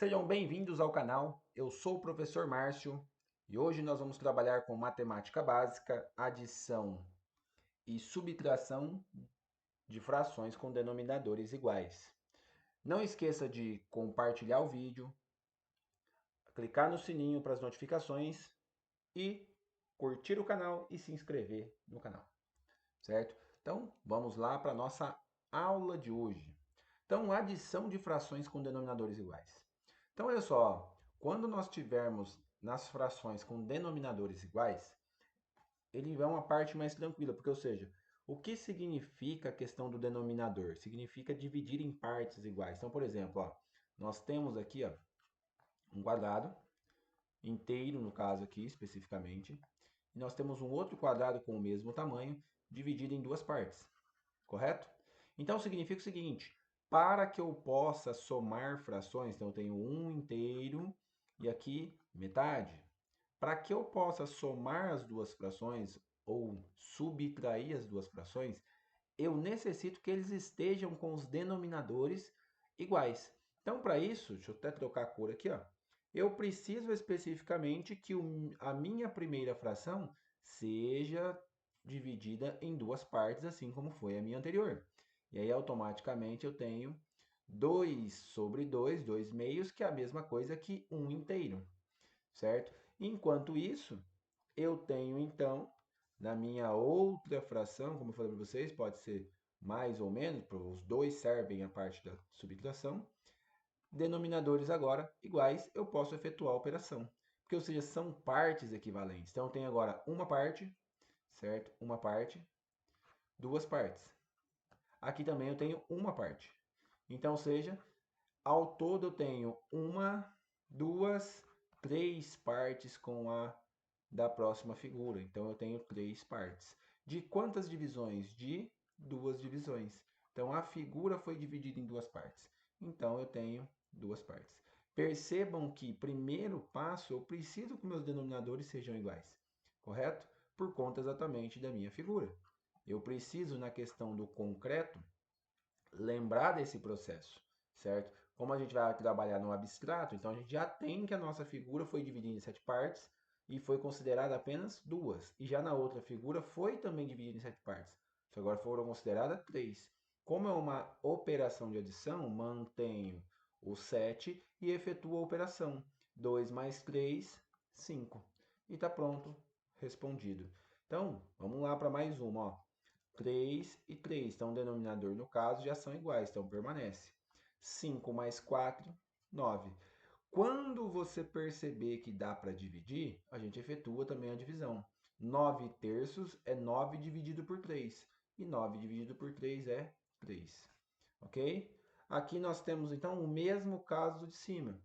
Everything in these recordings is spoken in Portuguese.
Sejam bem-vindos ao canal. Eu sou o professor Márcio e hoje nós vamos trabalhar com matemática básica, adição e subtração de frações com denominadores iguais. Não esqueça de compartilhar o vídeo, clicar no sininho para as notificações e curtir o canal e se inscrever no canal, certo? Então, vamos lá para a nossa aula de hoje. Então, adição de frações com denominadores iguais. Então, olha só, quando nós tivermos nas frações com denominadores iguais, ele é uma parte mais tranquila, porque, ou seja, o que significa a questão do denominador? Significa dividir em partes iguais. Então, por exemplo, ó, nós temos aqui ó, um quadrado inteiro, no caso aqui especificamente, e nós temos um outro quadrado com o mesmo tamanho, dividido em duas partes, correto? Então, significa o seguinte, para que eu possa somar frações, então eu tenho um inteiro e aqui metade. Para que eu possa somar as duas frações ou subtrair as duas frações, eu necessito que eles estejam com os denominadores iguais. Então, para isso, deixa eu até trocar a cor aqui, ó. Eu preciso especificamente que a minha primeira fração seja dividida em duas partes, assim como foi a minha anterior. E aí, automaticamente, eu tenho 2 sobre 2, 2 meios, que é a mesma coisa que 1 inteiro, certo? Enquanto isso, eu tenho, então, na minha outra fração, como eu falei para vocês, pode ser mais ou menos, os dois servem a parte da subtração, denominadores agora iguais, eu posso efetuar a operação. Porque, ou seja, são partes equivalentes. Então, eu tenho agora uma parte, certo? Uma parte, duas partes. Aqui também eu tenho uma parte. Então, ou seja, ao todo eu tenho uma, duas, três partes com a da próxima figura. Então eu tenho três partes. De quantas divisões? De duas divisões. Então a figura foi dividida em duas partes. Então eu tenho duas partes. Percebam que, primeiro passo, eu preciso que meus denominadores sejam iguais, correto? Por conta exatamente da minha figura. Eu preciso, na questão do concreto, lembrar desse processo, certo? Como a gente vai trabalhar no abstrato, então a gente já tem que a nossa figura foi dividida em sete partes e foi considerada apenas duas. E já na outra figura foi também dividida em sete partes. Só agora foram consideradas três. Como é uma operação de adição, mantenho o 7 e efetuo a operação. 2 mais 3, 5. E está pronto, respondido. Então, vamos lá para mais uma. Ó. 3 e 3. Então, o denominador, no caso, já são iguais, então permanece. 5 mais 4, 9. Quando você perceber que dá para dividir, a gente efetua também a divisão. 9 terços é 9 dividido por 3. E 9 dividido por 3 é 3. Ok? Aqui nós temos, então, o mesmo caso de cima.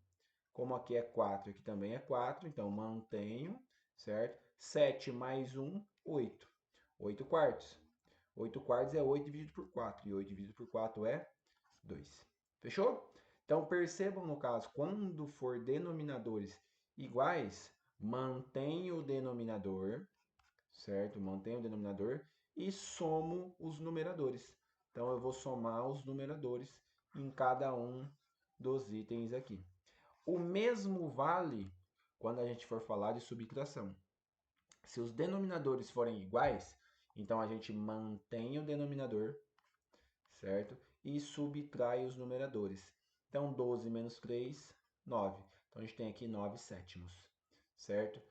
Como aqui é 4, aqui também é 4, então mantenho, certo? 7 mais 1, 8. 8 quartos. 8 quartos é 8 dividido por 4. E 8 dividido por 4 é 2. Fechou? Então percebam no caso, quando for denominadores iguais, mantém o denominador, certo? Mantém o denominador e somo os numeradores. Então eu vou somar os numeradores em cada um dos itens aqui. O mesmo vale quando a gente for falar de subtração. Se os denominadores forem iguais, então a gente mantém o denominador, certo? E subtrai os numeradores. Então 12 menos 3, 9. Então a gente tem aqui 9 sétimos, certo?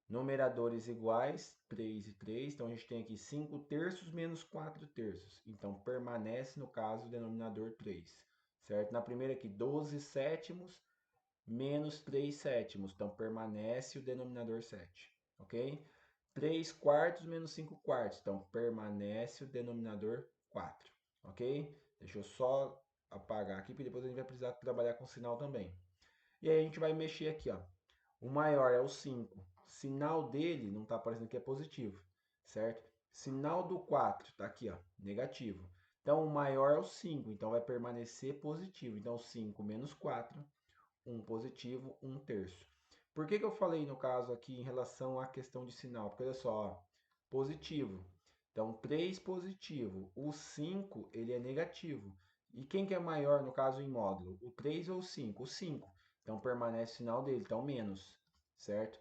Numeradores iguais, 3 e 3. Então a gente tem aqui 5 terços menos 4 terços. Então permanece, no caso, o denominador 3, certo? Na primeira aqui, 12 sétimos menos 3 sétimos. Então permanece o denominador 7, ok? 3 quartos menos 5 quartos. Então permanece o denominador 4, ok? Deixa eu só apagar aqui, porque depois a gente vai precisar trabalhar com sinal também. E aí a gente vai mexer aqui, ó. O maior é o 5. Sinal dele não está aparecendo que é positivo, certo? Sinal do 4 está aqui, ó, negativo. Então o maior é o 5, então vai permanecer positivo. Então 5 menos 4, 1 positivo, 1 terço. Por que eu falei no caso aqui em relação à questão de sinal? Porque olha só, ó, positivo. Então 3 positivo, o 5 ele é negativo. E quem que é maior no caso em módulo? O 3 ou o 5? O 5. então permanece o sinal dele, então menos, certo?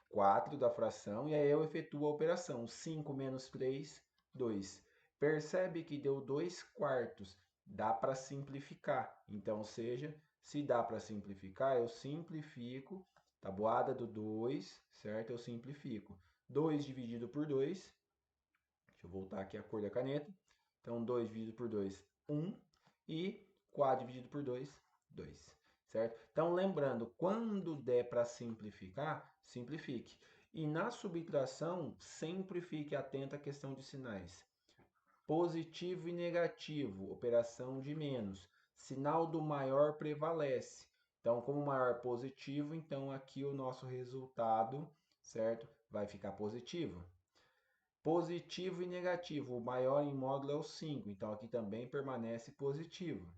4 da fração, e aí eu efetuo a operação. 5 menos 3, 2. Percebe que deu 2 quartos. Dá para simplificar. Então, seja, se dá para simplificar, eu simplifico. Tabuada do 2, certo? Eu simplifico. 2 dividido por 2. Deixa eu voltar aqui a cor da caneta. Então, 2 dividido por 2, 1. E 4 dividido por 2, 2. Certo? Então, lembrando, quando der para simplificar, simplifique. E na subtração, sempre fique atento à questão de sinais. Positivo e negativo, operação de menos. Sinal do maior prevalece. Então, como o maior é positivo, então aqui o nosso resultado, certo? Vai ficar positivo. Positivo e negativo, o maior em módulo é o 5, então aqui também permanece positivo.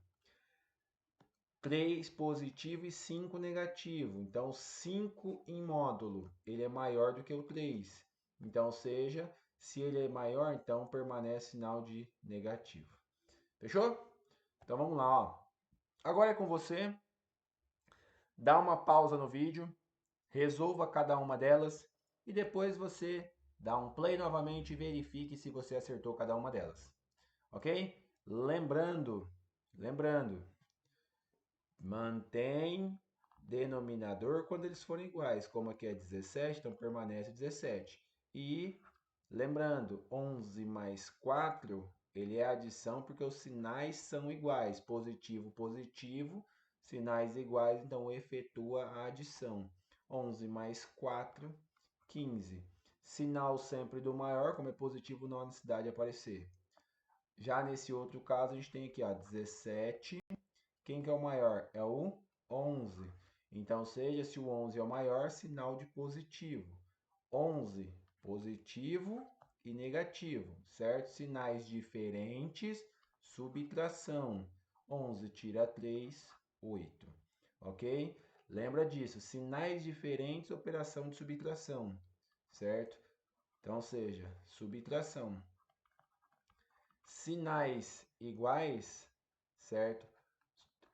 3 positivo e 5 negativo. Então, 5 em módulo, ele é maior do que o 3. Então, seja, se ele é maior, então permanece sinal de negativo. Fechou? Então, vamos lá. Ó. Agora é com você. Dá uma pausa no vídeo, resolva cada uma delas e depois você dá um play novamente e verifique se você acertou cada uma delas. Ok? Lembrando, mantém denominador quando eles forem iguais, como aqui é 17, então permanece 17. E lembrando, 11 mais 4, ele é adição porque os sinais são iguais, positivo, positivo, sinais iguais, então efetua a adição. 11 mais 4, 15. Sinal sempre do maior, como é positivo, não há necessidade de aparecer. Já nesse outro caso, a gente tem aqui, ó, 17. Quem que é o maior? É o 11. Então, seja se o 11 é o maior, sinal de positivo. 11, positivo e negativo, certo? Sinais diferentes, subtração. 11 tira 3, 8. Ok? Lembra disso, sinais diferentes, operação de subtração, certo? Então, seja, subtração. Sinais iguais, certo?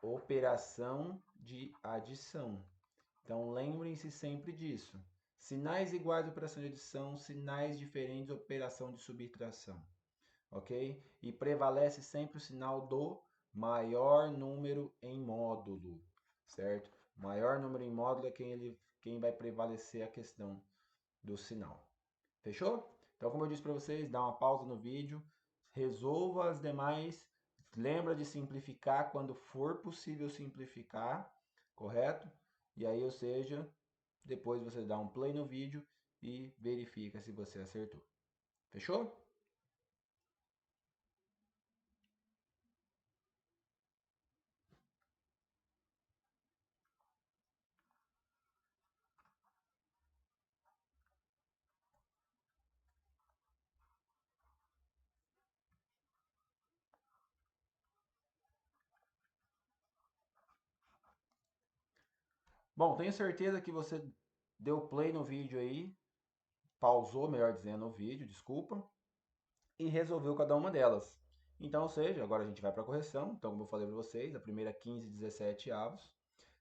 Operação de adição. Então, lembrem-se sempre disso. Sinais iguais, operação de adição, sinais diferentes, operação de subtração. Ok? E prevalece sempre o sinal do maior número em módulo, certo? Maior número em módulo é quem vai prevalecer a questão do sinal. Fechou? Então, como eu disse para vocês, dá uma pausa no vídeo, resolva as demais, lembra de simplificar quando for possível simplificar, correto? E aí, ou seja, depois você dá um play no vídeo e verifica se você acertou. Fechou? Bom, tenho certeza que você deu play no vídeo aí, pausou, melhor dizendo, o vídeo, desculpa, e resolveu cada uma delas. Então, ou seja, agora a gente vai para a correção. Então, como eu falei para vocês, a primeira 15 17 avos.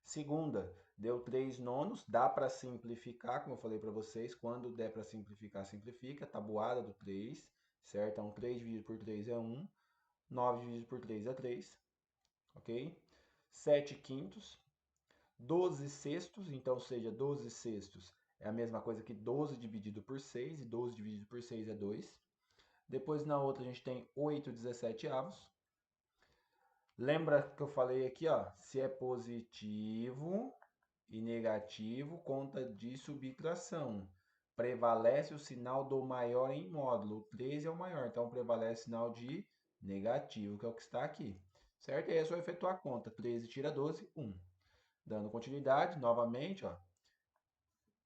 Segunda, deu 3 nonos, dá para simplificar, como eu falei para vocês, quando der para simplificar, simplifica. Tabuada do 3, certo? Então, 3 dividido por 3 é 1, 9 dividido por 3 é 3, ok? 7 quintos, 12 sextos, então, seja, 12 sextos é a mesma coisa que 12 dividido por 6, e 12 dividido por 6 é 2. Depois na outra a gente tem 8 17 avos. Lembra que eu falei aqui, ó, se é positivo e negativo, conta de subtração. Prevalece o sinal do maior em módulo. O 13 é o maior, então prevalece o sinal de negativo, que é o que está aqui. Certo? E aí é só efetuar a conta. 13 tira 12, 1. Dando continuidade, novamente, ó,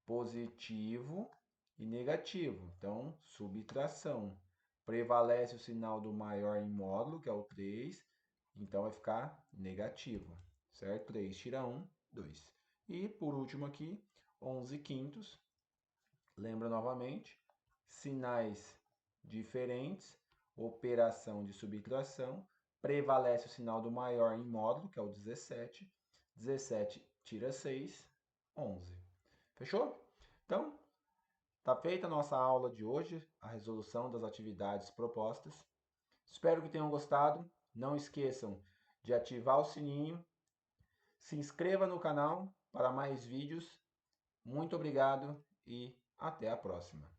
positivo e negativo. Então, subtração. Prevalece o sinal do maior em módulo, que é o 3. Então, vai ficar negativo, certo? 3 tira 1, 2. E, por último aqui, 11 quintos. Lembra novamente, sinais diferentes, operação de subtração. Prevalece o sinal do maior em módulo, que é o 17. 17 tira 6, 11. Fechou? Então, tá feita a nossa aula de hoje, a resolução das atividades propostas. Espero que tenham gostado. Não esqueçam de ativar o sininho. Se inscreva no canal para mais vídeos. Muito obrigado e até a próxima.